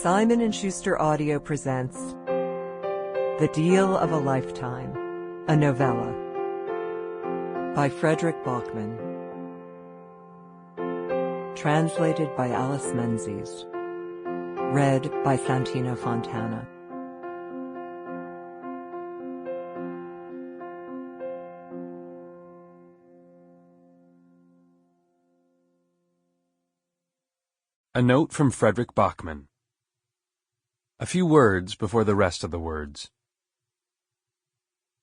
Simon & Schuster Audio presents The Deal of a Lifetime, a novella by Fredrik Backman. Translated by Alice Menzies. Read by Santino Fontana. A note from Fredrik Backman. A few words before the rest of the words.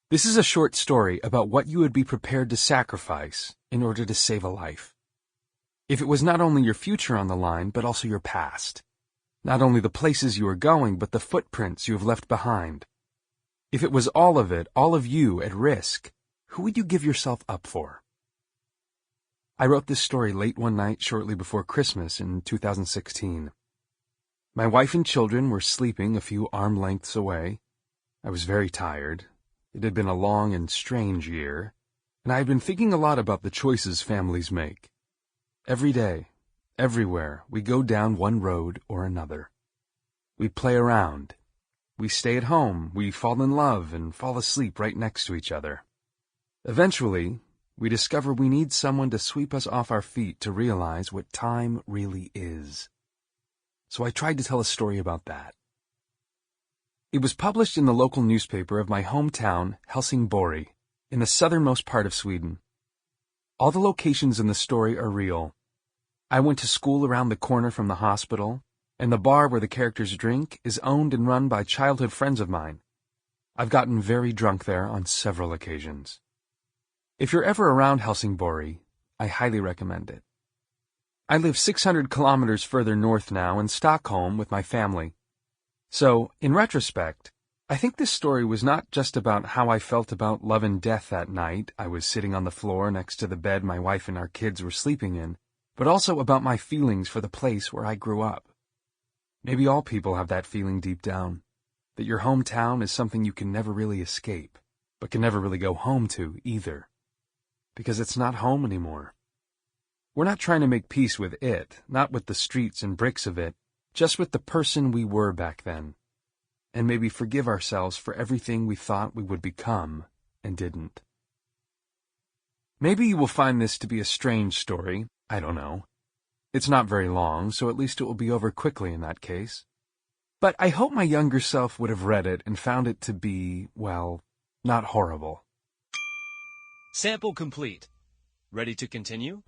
This is a short story about what you would be prepared to sacrifice in order to save a life. If it was not only your future on the line, but also your past. Not only the places you are going, but the footprints you have left behind. If it was all of it, all of you at risk, who would you give yourself up for? I wrote this story late one night shortly before Christmas in 2016. My wife and children were sleeping a few arm lengths away. I was very tired. It had been a long and strange year, and I had been thinking a lot about the choices families make. Every day, everywhere, we go down one road or another. We play around. We stay at home. We fall in love and fall asleep right next to each other. Eventually, we discover we need someone to sweep us off our feet to realize what time really is. So I tried to tell a story about that. It was published in the local newspaper of my hometown, Helsingborg, in the southernmost part of Sweden. All the locations in the story are real. I went to school around the corner from the hospital, and the bar where the characters drink is owned and run by childhood friends of mine. I've gotten very drunk there on several occasions. If you're ever around Helsingborg, I highly recommend it. I live 600 kilometers further north now in Stockholm with my family. So, in retrospect, I think this story was not just about how I felt about love and death that night I was sitting on the floor next to the bed my wife and our kids were sleeping in, but also about my feelings for the place where I grew up. Maybe all people have that feeling deep down, that your hometown is something you can never really escape, but can never really go home to either. Because it's not home anymore. We're not trying to make peace with it, not with the streets and bricks of it, just with the person we were back then, and maybe forgive ourselves for everything we thought we would become and didn't. Maybe you will find this to be a strange story, I don't know. It's not very long, so at least it will be over quickly in that case. But I hope my younger self would have read it and found it to be, well, not horrible. Sample complete. Ready to continue?